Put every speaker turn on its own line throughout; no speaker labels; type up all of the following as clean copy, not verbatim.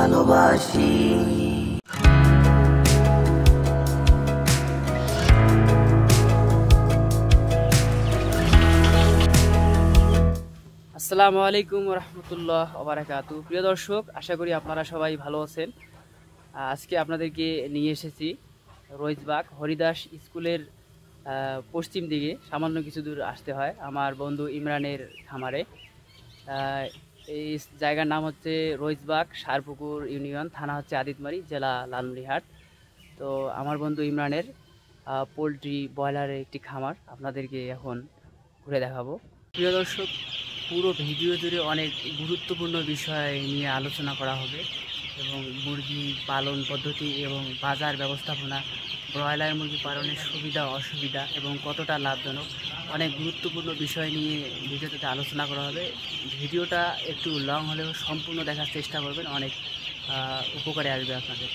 ভালোবাসি।
আসসালামু আলাইকুম রহমতুল্লাহ ওবারাকাতু। প্রিয় দর্শক, আশা করি আপনারা সবাই ভালো আছেন। আজকে আপনাদেরকে নিয়ে এসেছি রইজবাগ হরিদাস স্কুলের পশ্চিম দিকে সামান্য কিছু দূর আসতে হয় আমার বন্ধু ইমরানের খামারে। এই জায়গার নাম হচ্ছে রইজবাগ, সারপুকুর ইউনিয়ন, থানা হচ্ছে আদিতমারি, জেলা লালমনিরহাট। তো আমার বন্ধু ইমরানের পোলট্রি ব্রয়লারের একটি খামার আপনাদেরকে এখন ঘুরে দেখাবো। প্রিয় দর্শক, পুরো ভিডিও জুড়ে অনেক গুরুত্বপূর্ণ বিষয় নিয়ে আলোচনা করা হবে এবং মুরগি পালন পদ্ধতি এবং বাজার ব্যবস্থাপনা, ব্রয়লার মুরগি পালনের সুবিধা অসুবিধা এবং কতটা লাভজনক, অনেক গুরুত্বপূর্ণ বিষয় নিয়ে ভিডিওতে আলোচনা করা হবে। ভিডিওটা একটু লং হলেও সম্পূর্ণ দেখার চেষ্টা করবেন, অনেক উপকারে আসবে আপনাদের।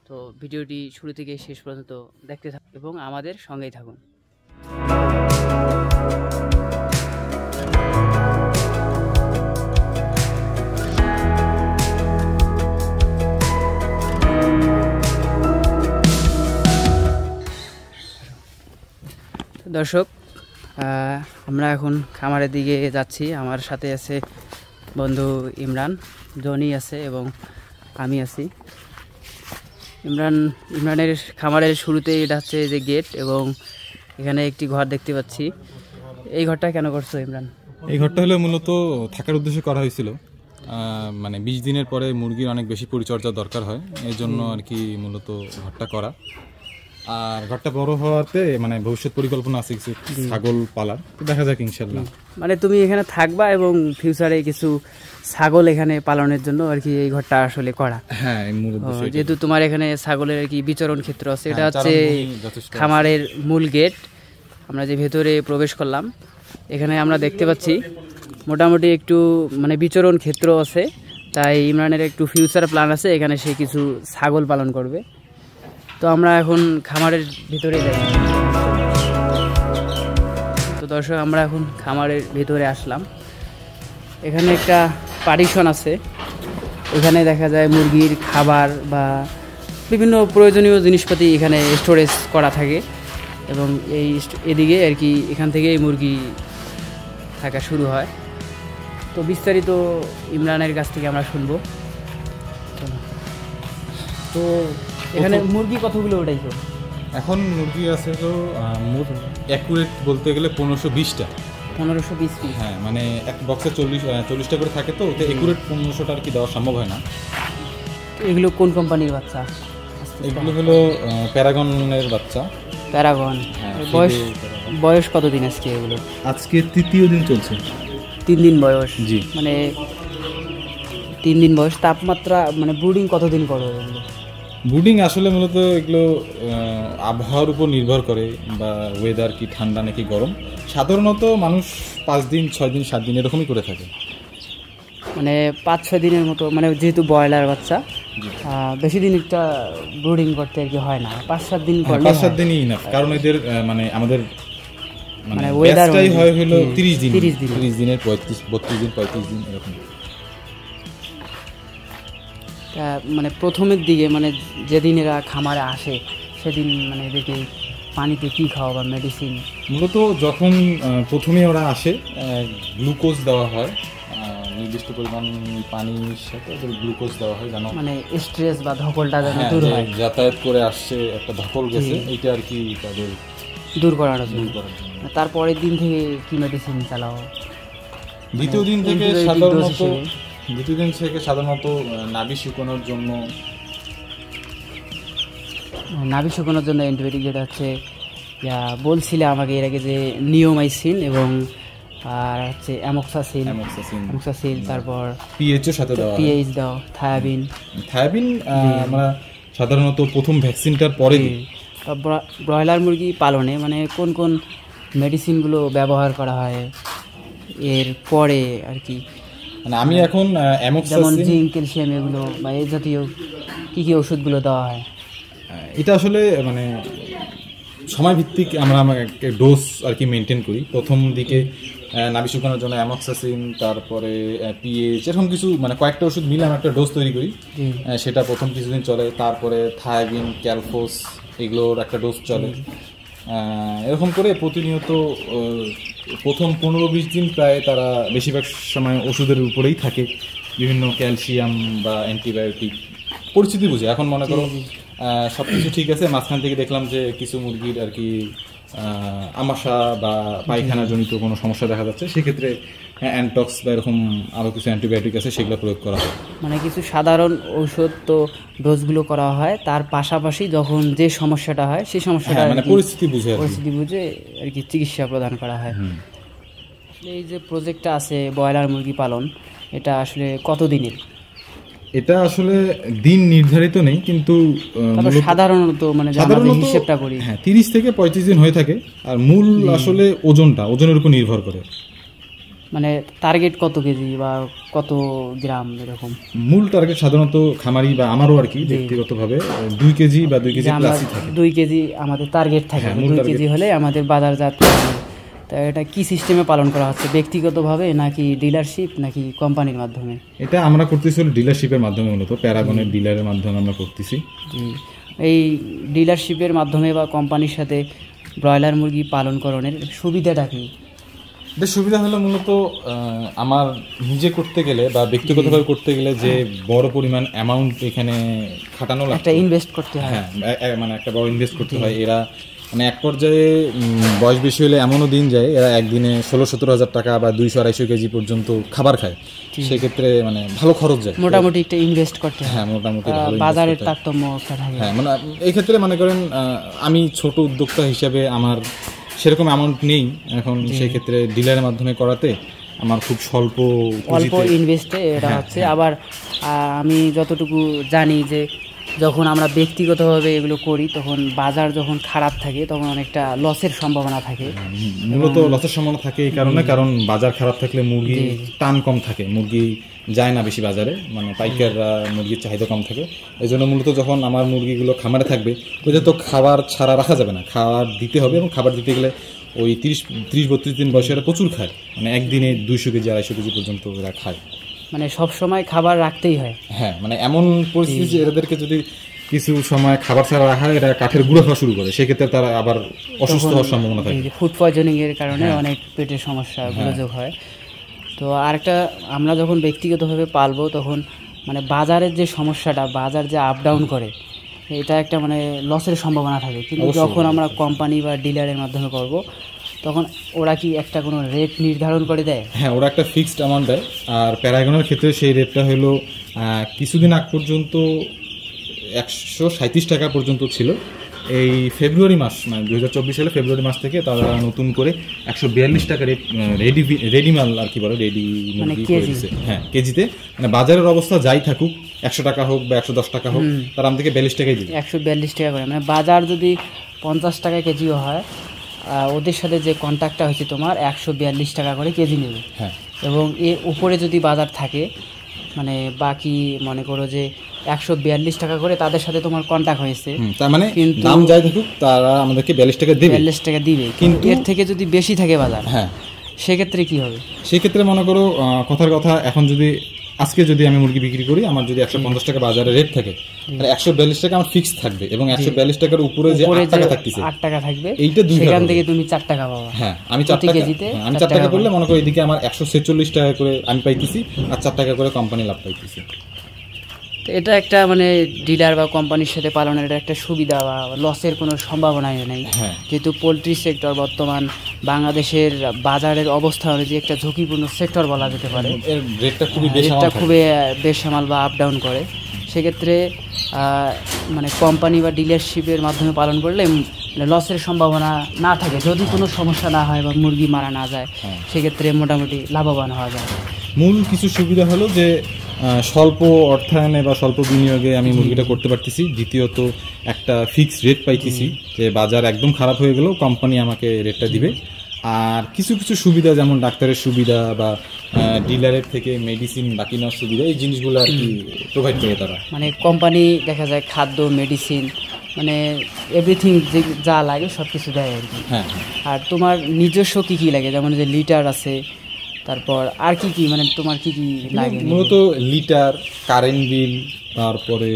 তো ভিডিওটি শুরু থেকে শেষ পর্যন্ত দেখতে থাকুন এবং আমাদের সঙ্গেই থাকুন। দর্শক, আমরা এখন খামারের দিকে যাচ্ছি। আমার সাথে আছে বন্ধু ইমরান, জনি আছে এবং আমি আছি। ইমরানের খামারের শুরুতেই এটা হচ্ছে যে গেট এবং এখানে একটি ঘর দেখতে পাচ্ছি। এই ঘরটা কেন করছো ইমরান?
এই ঘরটা হলো মূলত থাকার উদ্দেশ্যে করা হয়েছিল। মানে 20 দিনের পরে মুরগির অনেক বেশি পরিচর্যা দরকার হয়, এই জন্য আর কি মূলত ঘরটা করা। আর ঘরটা বড় হওয়াতে মানে ভবিষ্যৎ পরিকল্পনা আছে কিছু ছাগল পালার, দেখা যাক ইনশাল্লাহ।
মানে তুমি এখানে থাকবা এবং ফিউচারে কিছু ছাগল এখানে পালনের জন্য আর কি এই ঘরটা আসলে করা।
হ্যাঁ,
যেহেতু তোমার এখানে ছাগলের আর কি বিচরণ ক্ষেত্র আছে, এটা হচ্ছে খামারের মূল গেট। আমরা যে ভেতরে প্রবেশ করলাম, এখানে আমরা দেখতে পাচ্ছি মোটামুটি একটু মানে বিচরণ ক্ষেত্র আছে, তাই ইমরানের একটু ফিউচার প্ল্যান আছে, এখানে সে কিছু ছাগল পালন করবে। তো আমরা এখন খামারের ভিতরে যাই। তো দর্শক, আমরা এখন খামারের ভিতরে আসলাম। এখানে একটা পার্টিশন আছে, এখানে দেখা যায় মুরগির খাবার বা বিভিন্ন প্রয়োজনীয় জিনিসপাতি এখানে স্টোরেজ করা থাকে এবং এদিকে আর কি এখান থেকেই মুরগি থাকা শুরু হয়। তো বিস্তারিত ইমরানের কাছ থেকে আমরা শুনবো। তো এখানে মুরগি কতগুলো উঠাইছো?
এখন মুরগি আছে তো অ্যাকুরেট বলতে গেলে 1520টা।
1520 পিস?
হ্যাঁ, মানে এক বক্সে 40টা করে থাকে, তো ওতে অ্যাকুরেট 1500টা আর কি দেওয়া সম্ভব হয় না।
এগুলো কোন কোম্পানির বাচ্চা?
এগুলো হলো প্যারাগনের বাচ্চা।
প্যারাগন। বয়স কতদিন আজকে এগুলো?
আজকে 3য় দিন চলছে।
3 দিন বয়স?
জি।
মানে 3 দিন বয়স। তাপমাত্রা মানে ব্রুডিং কতদিন করো এগুলো?
ব্রুডিং আসলে মূলত এগুলো আবহাওয়ার উপর নির্ভর করে, বা ওয়েদার কি ঠান্ডা নাকি গরম। সাধারণত মানুষ 5 দিন 6 দিন 7 দিন এরকমই করে থাকে,
মানে 5-6 দিনের মতো। মানে যেহেতু ব্রয়লার বাচ্চা বেশি দিন একটা ব্রুডিং করতে আর কি হয় না, 5-7 দিন করলে
5-7 দিনই ইনাফ। কারণ এদের মানে আমাদের মানে ওয়েদারটাই হয় হলো 30 দিন, 30 দিনের 32 দিন 35 দিন এরকম।
মানে প্রথমের দিকে মানে যেদিন এরা খামারে আসে সেদিন মানে এদেরকে পানিতে কী খাওয়া বা মেডিসিন?
মূলত যখন প্রথমে ওরা আসে গ্লুকোজ দেওয়া হয়, নির্দিষ্ট পরিমাণ পানির সাথে ওদের গ্লুকোজ দেওয়া হয়, যেন
মানে স্ট্রেস বা ধকলটা যেন দূর হয়।
যাতায়াত করে আসছে একটা ধকল গেছে, এটা আর কি তাদের
দূর করার জন্য। তারপরের দিন থেকে কি মেডিসিন চালাও?
দ্বিতীয় দিন থেকে সাধারণত নাভি শুকানোর জন্য অ্যান্টিবায়োটিক, যেটা হচ্ছে বলছিলে আমাকে এর আগে, যে নিওমাইসিন এবং আর হচ্ছে অ্যামোক্সাসিল, তারপর পিএইচের সাথে
পিএইচ দাও, থায়াবিন
আমরা সাধারণত প্রথম ভ্যাকসিনটার পরে দিই।
ব্রয়লার মুরগি পালনে মানে কোন কোন মেডিসিনগুলো ব্যবহার করা হয় এর পরে আর কি?
মানে আমি এখন
যেমন জিঙ্ক, ক্যালসিয়াম, এগুলো বা এই জাতীয় কী কী ওষুধগুলো দেওয়া হয়?
এটা আসলে মানে সময় ভিত্তিক আমরা ডোজ আর কি মেনটেন করি। প্রথম দিকে নাভি শুকানোর জন্য অ্যামক্সাসিন, তারপরে পিএইচ, এরকম কিছু মানে কয়েকটা ওষুধ মিলে আমরা একটা ডোজ তৈরি করি। সেটা প্রথম কিছুদিন চলে, তারপরে থায়াবিন, ক্যালফোস এগুলোর একটা ডোজ চলে। এরকম করে প্রতিনিয়ত প্রথম 15-20 দিন প্রায় তারা বেশিরভাগ সময় ওষুধের উপরেই থাকে, বিভিন্ন ক্যালসিয়াম বা অ্যান্টিবায়োটিক পরিস্থিতি বুঝে। এখন মনে করো সব কিছু ঠিক আছে, মাঝখান থেকে দেখলাম যে কিছু মুরগির আর কি আমাশা বা পায়খানাজনিত কোনো সমস্যা দেখা যাচ্ছে, সেক্ষেত্রে অ্যান্টক্স বা এরকম আরও কিছু অ্যান্টিবায়োটিক আছে সেগুলো প্রয়োগ করা হয়।
মানে কিছু সাধারণ ঔষধ তো ডোজগুলো করা হয়, তার পাশাপাশি যখন যে সমস্যাটা হয় সেই সমস্যাটা
মানে পরিস্থিতি বুঝে
আর কি চিকিৎসা প্রদান করা হয়। এই যে প্রজেক্টটা আছে ব্রয়লার মুরগি পালন, এটা আসলে কতদিনের?
এটা আসলে দিন নির্ধারিত নেই, কিন্তু
সাধারণত মানে হিসেবটা করি
30 থেকে 35 দিন হয়ে থাকে। আর মূল আসলে ওজনের উপর নির্ভর করে,
মানে টার্গেট কত কেজি বা কত গ্রাম এরকম।
মূল টার্গেট সাধারণত খামারি বা আমারও আর কি ব্যক্তিগতভাবে 2 কেজি বা 2 কেজি প্লাসই থাকে।
2 কেজি আমাদের টার্গেট থাকে, 2 কেজি হলে আমাদের বাজারজাত। তা এটা কি সিস্টেমে পালন করা হচ্ছে, ব্যক্তিগতভাবে নাকি ডিলারশিপ নাকি কোম্পানির মাধ্যমে?
এটা আমরা করতেছি ডিলারশিপের মাধ্যমে, মূলত প্যারাগনের ডিলারের মাধ্যমে আমরা করতেছি।
এই ডিলারশিপের মাধ্যমে বা কোম্পানির সাথে ব্রয়লার মুরগি পালনকরণের সুবিধাটা কি?
এর সুবিধা হলো মূলত আমার নিজে করতে গেলে বা ব্যক্তিগতভাবে করতে গেলে যে বড় পরিমাণ অ্যামাউন্ট এখানে খাটানো লাগে, একটা
ইনভেস্ট করতে হয়।
হ্যাঁ, মানে একটা বড় ইনভেস্ট করতে হয়। এরা মানে এক পর্যায়ে বয়স বেশি হলে এমনও দিন যায় এরা একদিনে 16-17 হাজার টাকা বা 200-250 কেজি পর্যন্ত খাবার খায়। সেক্ষেত্রে মানে ভালো খরচ যায়,
মোটামুটি একটা ইনভেস্ট করতে হয়।
হ্যাঁ, মোটামুটি
বাজারের তারতম্য।
হ্যাঁ, মানে এই ক্ষেত্রে মনে করেন আমি ছোট উদ্যোক্তা হিসাবে আমার সেরকম অ্যামাউন্ট নেই এখন, সেই ক্ষেত্রে ডিলারের মাধ্যমে করাতে আমার খুব অল্প
ইনভেস্টে এটা হচ্ছে। আবার আমি যতটুকু জানি যে যখন আমরা ব্যক্তিগতভাবে এগুলো করি তখন বাজার যখন খারাপ থাকে তখন অনেকটা লসের সম্ভাবনা থাকে।
মূলত লসের সম্ভাবনা থাকে এই কারণে, কারণ বাজার খারাপ থাকলে মুরগি টান কম থাকে, মুরগি যায় না বেশি বাজারে, মানে পাইকাররা মুরগির চাহিদা কম থাকে। এই জন্য মূলত যখন আমার মুরগিগুলো খামারে থাকবে ওদের তো খাবার ছাড়া রাখা যাবে না, খাবার দিতে হবে। এবং খাবার দিতে গেলে ওই 30-32 দিন বয়সে এরা প্রচুর খায়, মানে একদিনে 200 কেজি 250 কেজি পর্যন্ত এরা খায়।
মানে সব সময় খাবার রাখতেই হয়।
হ্যাঁ, মানে এমন পরিস্থিতি যে এদেরকে যদি কিছু সময় খাবার ছাড়া রাখা হয় এরা কাঠের গুঁড়ো খাওয়া শুরু করে, সেক্ষেত্রে তারা আবার অসুস্থ হওয়ার সম্ভাবনা থাকে।
ফুড পয়জনিং এর কারণে অনেক পেটের সমস্যা গোলযোগ হয়। তো আরেকটা, আমরা যখন ব্যক্তিগতভাবে পালবো তখন মানে বাজারের যে সমস্যাটা, বাজার যে আপ ডাউন করে, এটা একটা মানে লসের সম্ভাবনা থাকে। কিন্তু যখন আমরা কোম্পানি বা ডিলারের মাধ্যমে করব তখন ওরা কি একটা কোনো রেট নির্ধারণ করে দেয়?
হ্যাঁ, ওরা একটা ফিক্সড অ্যামাউন্ট দেয়। আর প্যারাগনের ক্ষেত্রে সেই রেটটা হলো কিছুদিন আগ পর্যন্ত 137 টাকা পর্যন্ত ছিল। এই ফেব্রুয়ারি মাস মানে 2024 সালে ফেব্রুয়ারি মাস থেকে তারা নতুন করে 142 টাকা রেট রেডি মাল আর কি বলে রেডি মুরগি করেছে। হ্যাঁ, কেজিতে, মানে বাজারের অবস্থা যাই থাকুক 100 টাকা হোক বা 110 টাকা হোক, তারা আমাদেরকে 42 টাকাই দিবে।
142 টাকা করে, মানে বাজার যদি 50 টাকা কেজিও হয় ওদের সাথে যে কন্ট্যাক্টটা হয়েছে তোমার 142 টাকা করে কেজি নেবে।
হ্যাঁ,
এবং এর উপরে যদি বাজার থাকে মানে বাকি মনে করো যে 142 টাকা করে তাদের সাথে তোমার কন্ট্যাক্ট হয়েছে,
তার মানে দাম যাই থাকুক তারা আমাদেরকে 42 টাকা দেবে।
42 টাকা দিবে, কিন্তু এর থেকে যদি বেশি থাকে বাজার,
হ্যাঁ,
সেক্ষেত্রে কি হবে?
সেক্ষেত্রে মনে করো কথার কথা, এখন যদি আজকে যদি আমি মুরগি বিক্রি করি, আমার যদি 150 টাকা বাজারে রেট থাকে, তাহলে 142 টাকা আমার ফিক্স থাকবে। এবং 142 টাকার উপরে যে 8 টাকা থাকতেছে,
8 টাকা থাকবে,
এইটা
সেখান থেকে তুমি 4 টাকা পাবা।
হ্যাঁ, আমি 4 টাকা করলে মনে করো এদিকে আমার 146 টাকা করে আমি পাইতেছি, আর 4 টাকা করে কোম্পানি লাভ পাইতেছি।
তো এটা একটা মানে ডিলার বা কোম্পানির সাথে পালনের এটা একটা সুবিধা, বা লসের কোনো সম্ভাবনাই নেই। যেহেতু পোলট্রি সেক্টর বর্তমান বাংলাদেশের বাজারের অবস্থা অনুযায়ী একটা ঝুঁকিপূর্ণ সেক্টর বলা যেতে পারে।
এর রেটটা খুবই
বেসামাল বা আপ ডাউন করে। সেক্ষেত্রে মানে কোম্পানি বা ডিলারশিপের মাধ্যমে পালন করলে লসের সম্ভাবনা না থাকে, যদি কোনো সমস্যা না হয় বা মুরগি মারা না যায়, সেক্ষেত্রে মোটামুটি লাভবান হওয়া যায়।
মূল কিছু সুবিধা হলো যে স্বল্প অর্থায়নে বা স্বল্প বিনিয়োগে আমি মুরগিটা করতে পারতেছি। দ্বিতীয়ত একটা ফিক্সড রেট পাইতেছি, যে বাজার একদম খারাপ হয়ে গেলেও কোম্পানি আমাকে রেটটা দিবে। আর কিছু কিছু সুবিধা যেমন ডাক্তারের সুবিধা বা ডিলারের থেকে মেডিসিন বাকি নেওয়ার সুবিধা, এই জিনিসগুলো আর কি প্রোভাইড করে তারা।
মানে কোম্পানি দেখা যায় খাদ্য, মেডিসিন মানে এভরিথিং যে যা লাগে সব কিছু দেয় আর কি।
হ্যাঁ।
আর তোমার নিজস্ব কি কি লাগে, যেমন যে লিটার আছে, তারপর আর কি কি, মানে তোমার কি কি লাগে?
মূলত লিটার, কারেন্ট বিল, তারপরে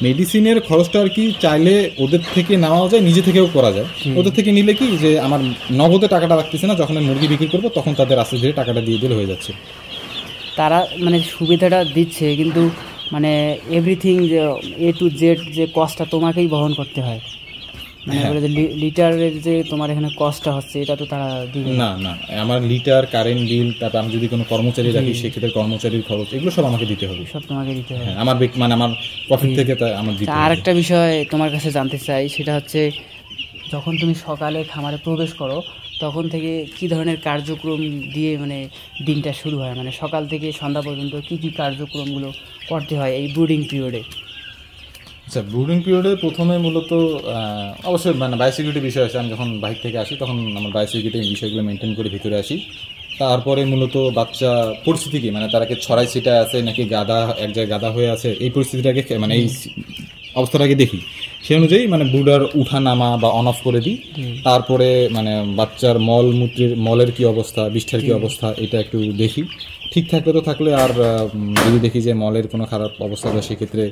মেডিসিনের খরচটা আর কি চাইলে ওদের থেকে নেওয়া যায়, নিজে থেকেও করা যায়। ওদের থেকে নিলে কি যে আমার নগদে টাকাটা রাখতেছে না, যখন আমি মুরগি বিক্রি করবো তখন তাদের আস্তে ধীরে টাকাটা দিয়ে দিলে হয়ে যাচ্ছে।
তারা মানে সুবিধাটা দিচ্ছে, কিন্তু মানে এভরিথিং যে A to Z যে কস্টটা তোমাকেই বহন করতে হয়, মানে বলে যে লিটারের যে তোমার এখানে কস্টটা হচ্ছে এটা তো তারা দিবে
না। আমার লিটার, কারেন্ট বিল, তারপর আমি যদি কোনো কর্মচারী রাখি সেক্ষেত্রে কর্মচারীর খরচ, এগুলো সব আমাকে দিতে হবে।
সব তোমাকে দিতে হবে।
হ্যাঁ, আমার মানে আমার প্রফিট থেকে আমার দিতে হবে।
আর একটা বিষয় তোমার কাছে জানতে চাই, সেটা হচ্ছে যখন তুমি সকালে খামারে প্রবেশ করো তখন থেকে কি ধরনের কার্যক্রম দিয়ে মানে দিনটা শুরু হয়, মানে সকাল থেকে সন্ধ্যা পর্যন্ত কি কি কার্যক্রমগুলো করতে হয় এই ব্রুডিং পিরিয়ডে?
আচ্ছা, ব্রুডিং পিরিয়ডে প্রথমে মূলত অবশ্যই মানে বায়োসিকিউরিটি বিষয় আছে। আমি যখন বাইরে থেকে আসি তখন আমার বায়োসিকিউরিটি বিষয়গুলো মেনটেন করে ভিতরে আসি। তারপরে মূলত বাচ্চা পরিস্থিতি কি, মানে তারা কি ছড়াই ছিটায় আছে নাকি গাদা এক জায়গায় গাদা হয়ে আছে, এই পরিস্থিতিটাকে মানে এই অবস্থাটাকে দেখি। সেই অনুযায়ী মানে ব্রুডার উঠা নামা বা অন অফ করে দিই। তারপরে মানে বাচ্চার মলের কি অবস্থা, বিষ্ঠার কি অবস্থা, এটা একটু দেখি। ঠিক থাকলে তো থাকলে, আর যদি দেখি যে মলের কোনো খারাপ অবস্থা হয় সেক্ষেত্রে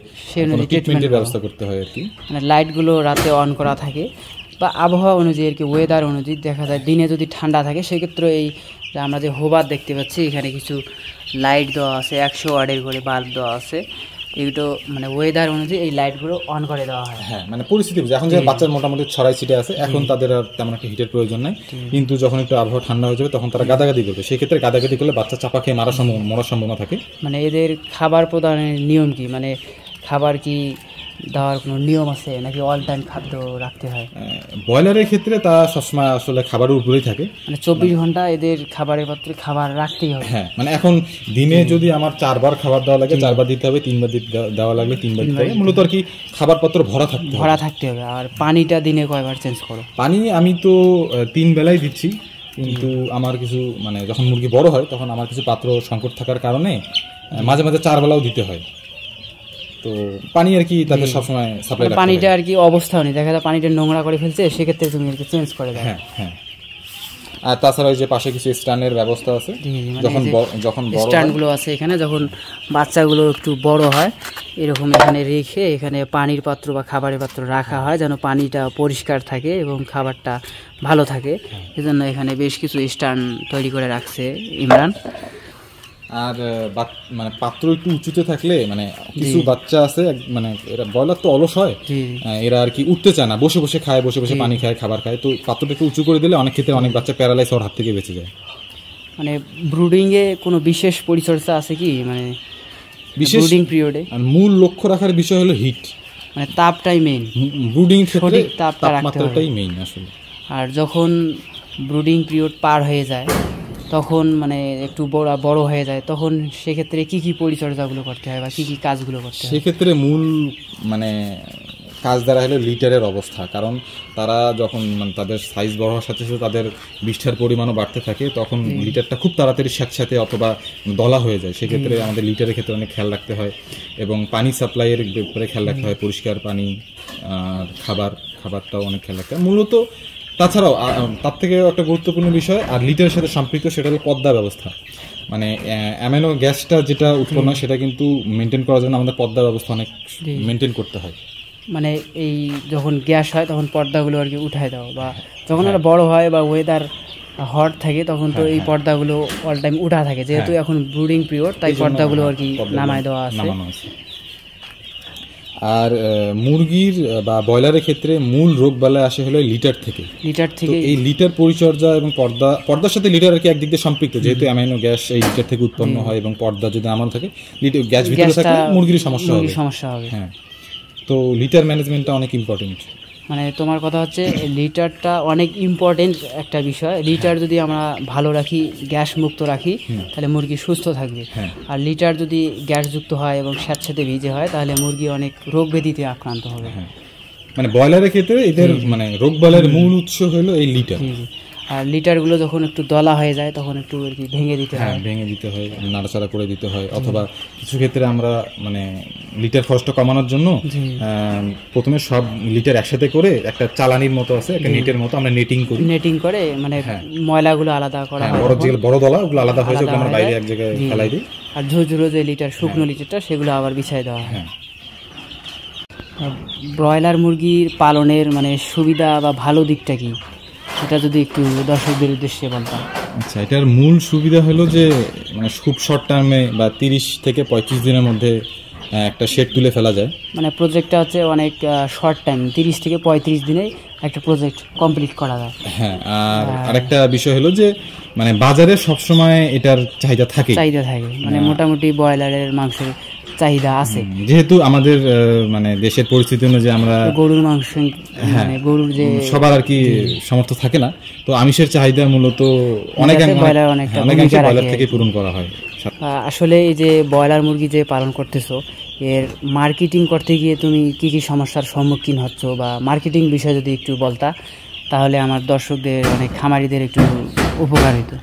ট্রিটমেন্টের ব্যবস্থা করতে হয় আর কি।
মানে লাইটগুলো রাতে অন করা থাকে বা আবহাওয়া অনুযায়ী আর কি, ওয়েদার অনুযায়ী দেখা যায় দিনে যদি ঠান্ডা থাকে সেক্ষেত্রে এই যে আমরা যে হোবার দেখতে পাচ্ছি এখানে কিছু লাইট দেওয়া আছে, 100 ওয়াটের করে বাল্ব দেওয়া আছে, এগুলো মানে ওয়েদার অনুযায়ী এই লাইটগুলো অন করে দেওয়া হয়।
হ্যাঁ, মানে পরিস্থিতি এখন যে বাচ্চার মোটামুটি ছড়াই ছিটে আছে, এখন তাদের আর তেমন একটা হিটের প্রয়োজন নাই, কিন্তু যখন একটু আবহাওয়া ঠান্ডা হয়ে যাবে তখন তারা গাদাগাদি করবে। সেক্ষেত্রে গাদাগাদি করলে বাচ্চা চাপা খেয়ে মরার সম্ভাবনা থাকে।
মানে এদের খাবার প্রদানের নিয়ম কি, মানে খাবার কি দেওয়ার কোনো নিয়ম আছে নাকি অল টাইম খাদ্য রাখতে হয়?
ব্রয়লারের ক্ষেত্রে তা সবসময় আসলে খাবারের উপরেই থাকে,
মানে 24 ঘন্টা এদের খাবারের পাত্রে খাবার রাখতেই হবে।
হ্যাঁ, মানে এখন দিনে যদি আমার 4 বার খাবার দেওয়া লাগে 4 বার দিতে হবে, 3 বার দেওয়া লাগলে 3 বার দিতে হবে। মূলত আর কি খাবার পাত্র ভরা থাকতে হবে। আর পানিটা দিনে কয়বার চেঞ্জ করো? পানি আমি তো 3 বেলাই দিচ্ছি, কিন্তু আমার কিছু মানে যখন মুরগি বড় হয় তখন আমার কিছু পাত্র সংকট থাকার কারণে মাঝে মাঝে 4 বেলাও দিতে হয়। তো পানি আর কি তাদের সবসময় সাপ্লাই, পানিটা আর কি অবস্থা নেই, দেখা যায় পানিটা নোংরা করে ফেলছে, সেক্ষেত্রে তুমি আর কি চেঞ্জ করে দাও। হ্যাঁ। আর তাছাড়া ওই যে পাশে কিছু স্ট্যান্ডের ব্যবস্থা আছে, যখন বড় স্ট্যান্ডগুলো আছে এখানে, যখন বাচ্চাগুলো একটু বড় হয় এরকম এখানে রেখে এখানে পানির পাত্র বা খাবারের পাত্র রাখা হয় যেন পানিটা পরিষ্কার থাকে এবং খাবারটা ভালো থাকে। এজন্য এখানে বেশ কিছু স্ট্যান্ড তৈরি করে রাখছে ইমরান। আর মানে পাত্র একটু উঁচুতে থাকলে, মানে কিছু বাচ্চা আছে মানে এরা ব্রয়লার তো অলস হয়, এরা আর কি উঠতে চায় না, বসে বসে খায়, বসে বসে পানি খায়, খাবার খায়। তো পাত্রটা একটু উঁচু করে দিলে অনেক ক্ষেত্রে অনেক বাচ্চা প্যারালাইজ হওয়ার হাত থেকে বেঁচে যায়। মানে ব্রুডিংয়ে কোনো বিশেষ পরিচর্যা আছে কি, মানে বিশেষ ব্রুডিং পিরিয়ডে? মূল লক্ষ্য রাখার বিষয় হলো হিট, মানে তাপটাই মেইন ব্রুডিং ক্ষেত্রে, তাপমাত্রাটাই মেইন আসলে। আর যখন ব্রুডিং পিরিয়ড পার হয়ে যায় তখন মানে একটু বড় হয়ে যায়, তখন সেক্ষেত্রে কি কি পরিচর্যাগুলো করতে হয় বা কি কি কাজগুলো করতে হয়? সেক্ষেত্রে মূল মানে কাজ দ্বারা হলো লিটারের অবস্থা, কারণ তারা যখন মানে তাদের সাইজ বড় হওয়ার সাথে সাথে তাদের বিষ্ঠার পরিমাণও বাড়তে থাকে, তখন লিটারটা খুব তাড়াতাড়ি স্যাঁতস্যাঁতে অথবা দলা হয়ে যায়। সেক্ষেত্রে আমাদের লিটারের ক্ষেত্রে অনেক খেয়াল রাখতে হয় এবং পানি সাপ্লাইয়ের ব্যাপারে খেয়াল রাখতে হয়, পরিষ্কার পানি, আর খাবারটাও অনেক খেয়াল রাখতে হয় মূলত। তাছাড়াও তার থেকে একটা গুরুত্বপূর্ণ বিষয় আর লিটারের সাথে সম্পৃক্ত, সেটা হলো পর্দা ব্যবস্থা। মানে অ্যামিনো গ্যাসটা যেটা উৎপন্ন হয় সেটা কিন্তু মেনটেন করার জন্য আমাদের পর্দা ব্যবস্থা অনেক মেনটেন করতে হয়। মানে এই যখন গ্যাস হয় তখন পর্দাগুলো আর কি উঠায় দাও, বা যখন ওরা বড় হয় বা ওয়েদার হট থাকে তখন তো এই পর্দাগুলো অল টাইম উঠা থাকে, যেহেতু এখন ব্রুডিং পিরিয়ড তাই পর্দাগুলো আর কি নামায় দেওয়া আছে। আর মুরগির বা ব্রয়লারের ক্ষেত্রে মূল রোগ বালাই আসে হলো লিটার থেকে। এই লিটার পরিচর্যা এবং পর্দার সাথে লিটার আর কি একদিক দিয়ে সম্পৃক্ত, যেহেতু অ্যামাইনো গ্যাস এই লিটার থেকে উৎপন্ন হয় এবং পর্দা যদি আমার থাকে, গ্যাস ভিতরে থাকলে মুরগির সমস্যা হবে। হ্যাঁ, তো লিটার ম্যানেজমেন্টটা অনেক ইম্পর্টেন্ট। মানে তোমার কথা হচ্ছে লিটারটা অনেক ইম্পর্টেন্ট একটা বিষয়। লিটার যদি আমরা ভালো রাখি, গ্যাস মুক্ত রাখি, তাহলে মুরগি সুস্থ থাকবে। আর লিটার যদি গ্যাসযুক্ত হয় এবং স্যাঁতস্যাঁতে ভিজে হয় তাহলে মুরগি অনেক রোগ ব্যাধিতে আক্রান্ত হবে। মানে ব্রয়লারের ক্ষেত্রে এদের মানে রোগ বালাইয়ের মূল উৎস হলো এই লিটার।
আর লিটারগুলো যখন একটু দলা হয়ে যায় তখন একটু আর কি ভেঙে দিতে
হ্যাঁ,
হয়।
ভেঙে দিতে হয়, নাড়াচাড়া করে দিতে হয়, অথবা কিছু ক্ষেত্রে আমরা মানে লিটার খরচটা কমানোর জন্য প্রথমে সব লিটার একসাথে করে একটা চালানির মতো আছে, একটা নেটের মতো আমরা নেটিং করি,
নেটিং করে মানে ময়লাগুলো আলাদা করা হয়,
বড় যেগুলো বড় দলা ওগুলো আলাদা হয়ে যায়, ওগুলো আমরা বাইরে এক জায়গায় ফেলাই দিই,
আর ঝুরঝুরো যে লিটার শুকনো লিটারটা সেগুলো আবার বিছাই দেওয়া হয়। ব্রয়লার মুরগির পালনের মানে সুবিধা বা ভালো দিকটা কি, এটা যদি একটু দর্শকদের উদ্দেশ্যে বলতাম।
আচ্ছা, এটার মূল সুবিধা হলো যে মানে খুব শর্ট টার্মে বা 30 থেকে 35 দিনের মধ্যে একটা শেড তুলে ফেলা যায়।
মানে প্রজেক্টটা হচ্ছে অনেক শর্ট টাইম, 30 থেকে 35 দিনে একটা প্রজেক্ট কমপ্লিট করা যায়।
হ্যাঁ, আর আরেকটা বিষয় হলো যে মানে বাজারে সবসময় এটার চাহিদা থাকে,
মানে মোটামুটি ব্রয়লারের মাংসের চাহিদা আছে,
যেহেতু আমাদের মানে দেশের পরিস্থিতি অনুযায়ী আমরা
গরুর মাংস মানে গরুর যে
সবার আর কি সামর্থ্য থাকে না, তো আমিষের চাহিদা মূলত ব্রয়লার থেকে পূরণ করা হয়।
আসলে এই যে ব্রয়লার মুরগি যে পালন করতেছো, এর মার্কেটিং করতে গিয়ে তুমি কি কি সমস্যার সম্মুখীন হচ্ছ বা মার্কেটিং বিষয়ে যদি একটু বলতা, তাহলে আমার দর্শকদের অনেক খামারিদের একটু উপকার হতো।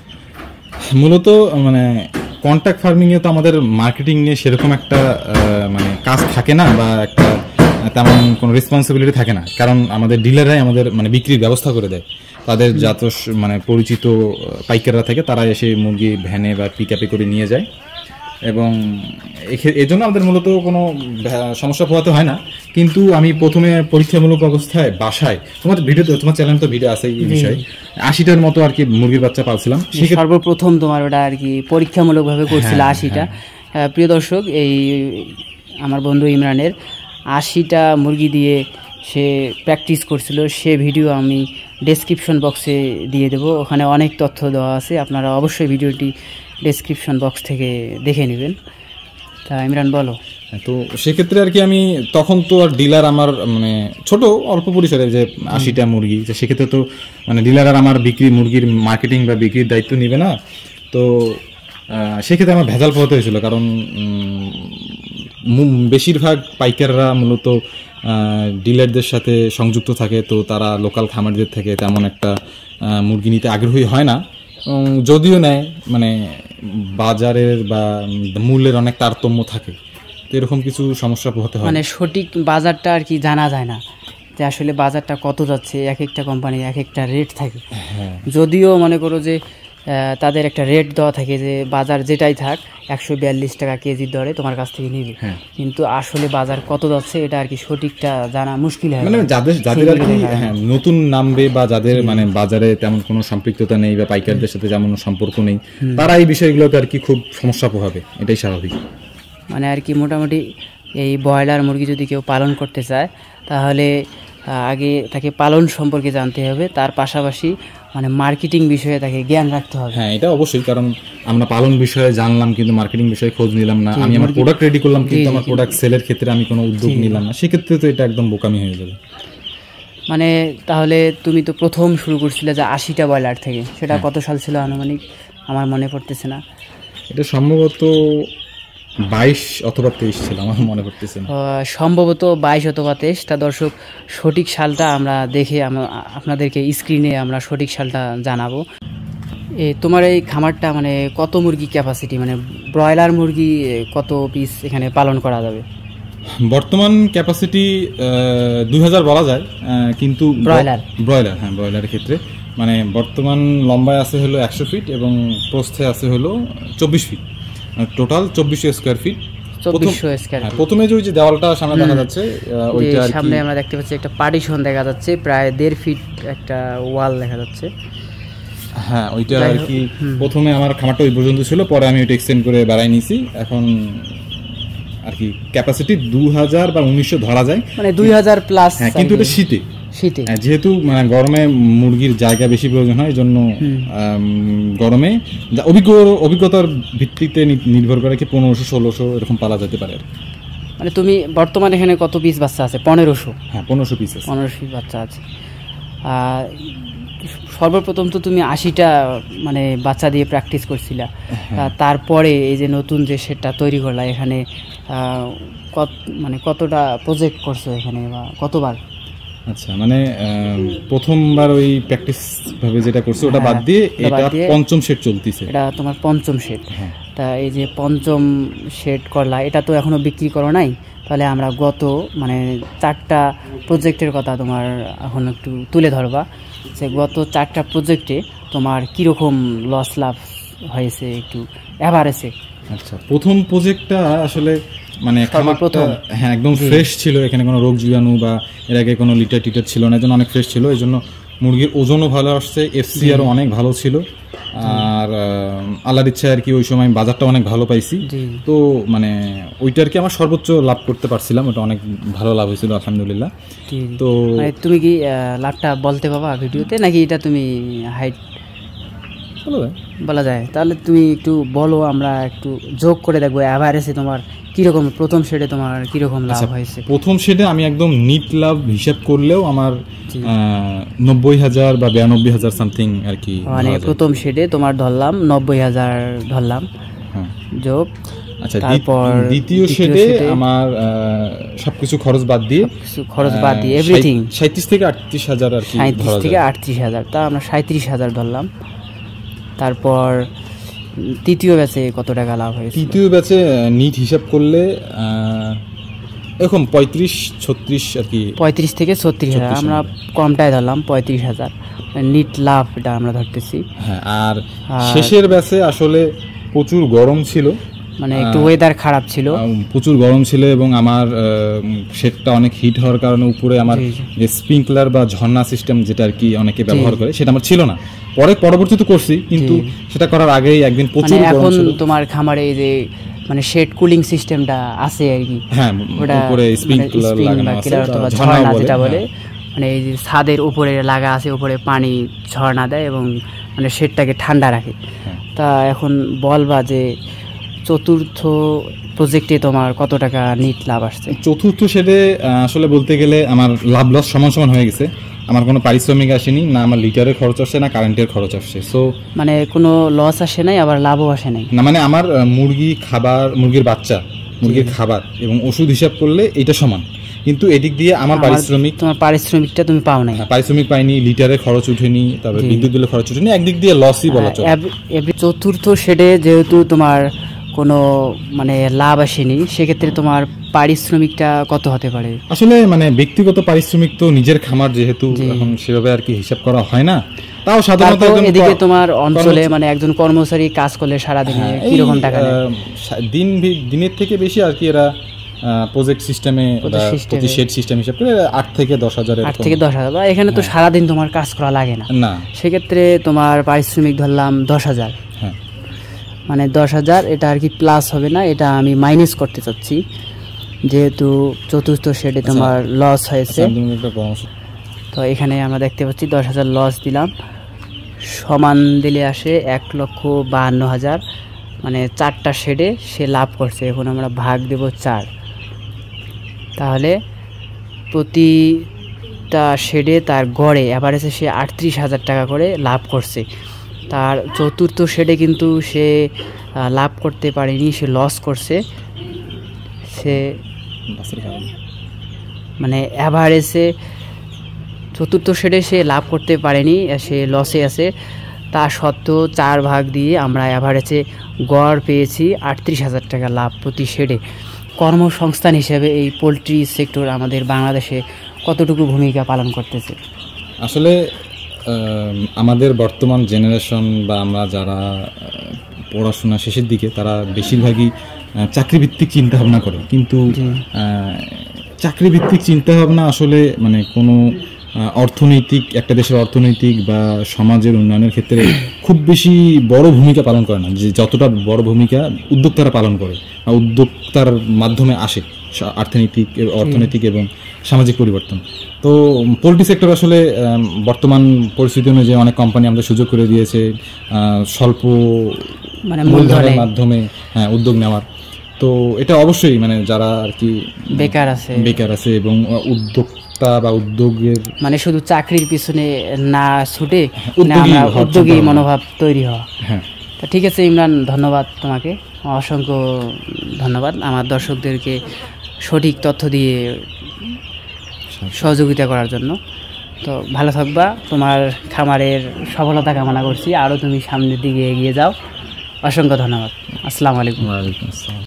মূলত মানে কন্ট্রাক্ট ফার্মিং এ তো আমাদের মার্কেটিং নিয়ে সেরকম একটা মানে কাজ থাকে না, বা একটা তেমন কোনো রেসপন্সিবিলিটি থাকে না, কারণ আমাদের ডিলাররাই আমাদের মানে বিক্রির ব্যবস্থা করে দেয়, তাদের যত মানে পরিচিত পাইকাররা থাকে তারা এসে মুরগি ভ্যানে বা পিকআপে করে নিয়ে যায়, এবং এই জন্য আমাদের মূলত কোনো সমস্যা পোহাতে হয় না। কিন্তু আমি প্রথমে পরীক্ষামূলক অবস্থায় বাসায়, তোমার চ্যানেল তো ভিডিও আছে এই বিষয়ে, 80টার মতো আর কি মুরগির বাচ্চা পালছিলাম।
সর্বপ্রথম তোমার ওটা আর কি পরীক্ষামূলকভাবে করছিল 80টা। প্রিয় দর্শক, এই আমার বন্ধু ইমরানের 80টা মুরগি দিয়ে সে প্র্যাকটিস করছিল, সে ভিডিও আমি ডেসক্রিপশন বক্সে দিয়ে দেবো, ওখানে অনেক তথ্য দেওয়া আছে, আপনারা অবশ্যই ভিডিওটি ডেসক্রিপশন বক্স থেকে দেখে নেবেন। তা ইমরান বলো।
তো সেক্ষেত্রে আর কি আমি তখন তো আর ডিলার আমার মানে ছোট অল্প পরিসরে যে 80টা মুরগি, সেক্ষেত্রে তো মানে ডিলার আর আমার মুরগির মার্কেটিং বা বিক্রির দায়িত্ব নিবে না, তো সেক্ষেত্রে আমার ভেজাল পোহাতে হয়েছিল, কারণ বেশিরভাগ পাইকাররা মূলত ডিলারদের সাথে সংযুক্ত থাকে, তো তারা লোকাল খামারদের থেকে তেমন একটা মুরগি নিতে আগ্রহী হয় না, যদিও নেয় মানে বাজারের বা মূল্যের অনেক তারতম্য থাকে, তো এরকম কিছু সমস্যা পোহাতে হয়।
মানে সঠিক বাজারটা আর কি জানা যায় না, যে আসলে বাজারটা কত যাচ্ছে, এক একটা কোম্পানি এক একটা রেট থাকে। যদিও মনে করো যে তাদের একটা রেট দেওয়া থাকে যে বাজার যেটাই থাক 142 টাকা কেজির দরে তোমার কাছ থেকে নিবে, কিন্তু আসলে বাজার কত যাচ্ছে এটা আর কি সঠিকটা জানা মুশকিল হয়।
মানে যাদের আর কি নতুন নামবে বা যাদের মানে বাজারে তেমন কোনো সম্পৃক্ততা নেই বা পাইকারদের সাথে যেমন সম্পর্ক নেই, তারা এই বিষয়গুলোতে আর কি খুব সমস্যা পোহাবে, এটাই স্বাভাবিক।
মানে আর কি মোটামুটি এই ব্রয়লার মুরগি যদি কেউ পালন করতে চায়, তাহলে আগে তাকে পালন সম্পর্কে জানতে হবে, তার পাশাপাশি মানে মার্কেটিং বিষয়ে তাকে জ্ঞান রাখতে হবে।
হ্যাঁ, এটা অবশ্যই, কারণ আমরা পালন বিষয়ে জানলাম কিন্তু মার্কেটিং বিষয়ে খোঁজ নিলাম না, আমি আমার প্রোডাক্ট রেডি করলাম কিন্তু আমার প্রোডাক্ট সেলের ক্ষেত্রে আমি কোনো উদ্যোগ নিলাম না, সেক্ষেত্রে তো এটা একদম বোকামি হয়ে যাবে।
মানে তাহলে তুমি তো প্রথম শুরু করছিলে যে 80টা ব্রয়লার থেকে, সেটা কত সাল ছিল আনুমানিক, আমার মনে পড়তেছে না,
এটা সম্ভবত 22 অথবা 23 ছিল, আমার মনে পড়তেছে না,
সম্ভবত 22 অথবা 23। তা দর্শক, সঠিক সালটা আমরা দেখে আপনাদেরকে স্ক্রিনে আমরা সঠিক সালটা জানাবো। তোমার এই খামারটা মানে কত মুরগি ক্যাপাসিটি, মানে ব্রয়লার মুরগি কত পিস এখানে পালন করা যাবে?
বর্তমান ক্যাপাসিটি 2000 বলা যায়, কিন্তু ব্রয়লারের ক্ষেত্রে মানে বর্তমান লম্বায় আছে হলো 100 ফিট এবং প্রস্থে আছে হলো 24 feet, total 2400 square feet.
2400 square feet.
প্রথমে যে দেওয়ালটা সামনে দেখা যাচ্ছে, ওইটা
সামনে আমরা দেখতে পাচ্ছি একটা পার্টিশন দেখা যাচ্ছে, প্রায় 1.5 ফিট একটা ওয়াল দেখা যাচ্ছে।
হ্যাঁ, ওইটা আর কি প্রথমে আমার খামারটা ওই পর্যন্ত ছিল, পরে আমি ওইটা এক্সটেন্ড করে বাড়াই নিয়েছি, এখন আর কি ক্যাপাসিটি 2000 বা 1900 ধরা যায়,
মানে 2000 প্লাস।
হ্যাঁ, কিন্তু এটা শীতে যেহেতু মানে গরমে মুরগির জায়গা বেশি প্রয়োজন হয়, এই জন্য গরমে অভিজ্ঞতার ভিত্তিতে নির্ভর করে কি 1500-1600 এরকম পালা যেতে পারে।
মানে তুমি বর্তমানে এখানে কত পিস বাচ্চা আছে? 1500।
হ্যাঁ, 1500 পিস আছে,
1500 পিস বাচ্চা আছে। সর্বপ্রথম তো তুমি 80টা মানে বাচ্চা দিয়ে প্র্যাকটিস করছিলা, তারপরে এই যে নতুন যে সেটটা তৈরি করলা, এখানে মানে কতটা প্রজেক্ট করছো এখানে বা কতবার?
আচ্ছা, মানে প্রথমবার ওই প্র্যাকটিস ভাবে যেটা করছে ওটা বাদ দিয়ে এটা পঞ্চম সেট চলতেছে।
এটা তোমার পঞ্চম সেট।
হ্যাঁ।
তা এই যে পঞ্চম সেট করলা, এটা তো এখনো বিক্রি করো নাই, তাহলে আমরা গত মানে 4টা প্রজেক্টের কথা তোমার এখন একটু তুলে ধরবা, যে গত 4টা প্রজেক্টে তোমার কীরকম লস লাভ হয়েছে একটু এভারেজে।
আচ্ছা, প্রথম প্রজেক্টটা আসলে মানে
প্রথম
হ্যাঁ একদম ফ্রেশ ছিল, এখানে কোনো রোগ জীবাণু বা এর আগে কোনো লিটার টিটার ছিল না, এই জন্য অনেক ফ্রেশ ছিল, এই জন্য মুরগির ওজনও ভালো আসছে, এফসি আরও অনেক ভালো ছিল, আর আল্লাহর ইচ্ছা আর কি ওই সময় বাজারটা অনেক ভালো পাইছি। তো মানে ওইটা আর কি আমার সর্বোচ্চ লাভ করতে পারছিলাম, ওটা অনেক ভালো লাভ হয়েছিল আলহামদুলিল্লাহ। তো
তুমি কি লাভটা বলতে পারবা ভিডিওতে, নাকি এটা তুমি হাইট বলা যায়? তাহলে তুমি একটু বলো, আমরা একটু যোগ করে দেখবো অ্যাভারেজে তোমার কীরকম প্রথম শেডে তোমার কীরকম লাভ হয়েছে।
প্রথম শেডে আমি একদম নিট লাভ হিসাব করলেও আমার 90,000 বা 92,000 সামথিং আর কি,
মানে প্রথম শেডে তোমার ধরলাম 90,000 ধরলাম যোগ।
আচ্ছা, তারপর দ্বিতীয় শেডে আমার সবকিছু খরচ বাদ দিয়ে
এভরিথিং
37 থেকে 38,000 আর কি,
37 থেকে 38,000, তা আমরা 37,000 ধরলাম। তারপর তৃতীয় ব্যাচে কত টাকা লাভ হয়েছে?
তৃতীয় ব্যাচে নিট হিসাব করলে এরকম 35-36 আর কি,
35 থেকে 36,000, আমরা কমটাই ধরলাম 35,000 নিট লাভ, এটা আমরা ধরতেছি।
হ্যাঁ, আর শেষের ব্যাচে আসলে প্রচুর গরম ছিল,
মানে একটু ওয়েদার খারাপ ছিল,
প্রচুর গরম ছিল, এবং আমার শেডটা অনেক হিট হওয়ার কারণে উপরে আমার যে স্প্রিংকলার বা ঝর্ণা সিস্টেম যেটা আর কি অনেকে ব্যবহার করে সেটা আমার ছিল না, পরবর্তীতে করছি, কিন্তু সেটা করার আগেই একদিন প্রচুর গরম ছিল।
এখন তোমার খামারে এই যে মানে শেড কুলিং সিস্টেমটা আছে আর কি,
হ্যাঁ উপরে স্প্রিংকলার লাগানো আছে,
ঝর্ণা যেটা বলে, মানে এই যে ছাদের উপরে লাগা আছে, উপরে পানি ঝর্ণা দেয় এবং মানে শেডটাকে ঠান্ডা রাখে। তা এখন বলবা যে চতুর্থ প্রজেক্টে তোমার কত টাকা নিট লাভ আসছে?
চতুর্থ শেডে আসলে বলতে গেলে আমার লাভ লস সমান সমান হয়ে গেছে, আমার কোনো পারিশ্রমিক আসেনি, না আমার লিটারের খরচ আসছে, না কারেন্টের খরচ আসছে, সো
মানে কোনো লস আসে নাই, আবার লাভও আসে নাই
না, মানে আমার মুরগি খাবার, মুরগির বাচ্চা, মুরগির খাবার এবং ওষুধ হিসাব করলে এটা সমান, কিন্তু এদিক দিয়ে আমার
পারিশ্রমিকটা তুমি পাও নাই।
পারিশ্রমিক পাইনি, লিটারের খরচ উঠেনি, তারপরে বিদ্যুৎ বিলের খরচ উঠেনি, একদিক দিয়ে লসই বলা চলে।
চতুর্থ শেডে যেহেতু তোমার কোনো মানে লাভ আসেনি, সেক্ষেত্রে তোমার পারিশ্রমিকটা কত হতে পারে?
আসলে মানে ব্যক্তিগত পারিশ্রমিক তো নিজের খামার যেহেতু এখন সেভাবে আর কি হিসাব করা হয় না, তাও সাধারণত
এদিকে তোমার অঞ্চলে মানে একজন কর্মচারী কাজ করলে সারাদিনে কিরকম টাকা নেয়?
দিনের থেকে বেশি আর কি এরা প্রজেক্ট সিস্টেমে প্রতি শেড সিস্টেম হিসাব করে 8 থেকে 10,000,
8 থেকে 10,000, বা এখানে তো সারাদিন তোমার কাজ করা লাগে না, সেক্ষেত্রে তোমার পারিশ্রমিক ধরলাম 10,000।
হ্যাঁ,
মানে 10,000 এটা আর কি প্লাস হবে না, এটা আমি মাইনাস করতে চাচ্ছি, যেহেতু চতুর্থ শেডে তোমার লস হয়েছে। তো এখানে আমরা দেখতে পাচ্ছি 10,000 লস দিলাম, সমান দিলে আসে 1,52,000, মানে 4টা শেডে সে লাভ করছে। এখন আমরা ভাগ দেব 4, তাহলে প্রতিটা শেডে তার গড়ে অ্যাভারেজে সে 38,000 টাকা করে লাভ করছে। তার চতুর্থ শেডে কিন্তু সে লাভ করতে পারেনি, সে লস করছে, সে মানে অ্যাভারেজে চতুর্থ শেডে সে লাভ করতে পারেনি, সে লসে আছে। তা সত্ত্বেও 4 ভাগ দিয়ে আমরা অ্যাভারেজে গড় পেয়েছি 38,000 টাকা লাভ প্রতি শেডে। কর্মসংস্থান হিসেবে এই পোলট্রি সেক্টর আমাদের বাংলাদেশে কতটুকু ভূমিকা পালন করতেছে?
আসলে আমাদের বর্তমান জেনারেশন বা আমরা যারা পড়াশোনা শেষের দিকে, তারা বেশিরভাগই চাকরিভিত্তিক চিন্তাভাবনা করে, কিন্তু চাকরিভিত্তিক চিন্তাভাবনা আসলে মানে কোনো অর্থনৈতিক, একটা দেশের অর্থনৈতিক বা সমাজের উন্নয়নের ক্ষেত্রে খুব বেশি বড় ভূমিকা পালন করে না, যে যতটা বড় ভূমিকা উদ্যোক্তারা পালন করে, উদ্যোক্তার মাধ্যমে আসে অর্থনৈতিক এবং সামাজিক পরিবর্তন। তো পোলট্রি সেক্টর আসলে বর্তমান পরিস্থিতি অনুযায়ী অনেক কোম্পানি আমাদের সুযোগ করে দিয়েছে স্বল্প
মানে
মূলধনের মাধ্যমে উদ্যোগ নেওয়ার। তো এটা অবশ্যই মানে যারা আর কি বেকার আছে এবং উদ্যোক্তা বা উদ্যোগের
মানে শুধু চাকরির পিছনে না ছুটে উদ্যোগী মনোভাব তৈরি হওয়া।
হ্যাঁ,
তা ঠিক আছে ইমরান, ধন্যবাদ তোমাকে, অসংখ্য ধন্যবাদ আমার দর্শকদেরকে সঠিক তথ্য দিয়ে সহযোগিতা করার জন্য। তো ভালো থাকবা, তোমার খামারের সফলতা কামনা করছি, আরও তুমি সামনের দিকে এগিয়ে যাও। অসংখ্য ধন্যবাদ। আসসালামু আলাইকুম।
ওয়ালাইকুম আসসালাম।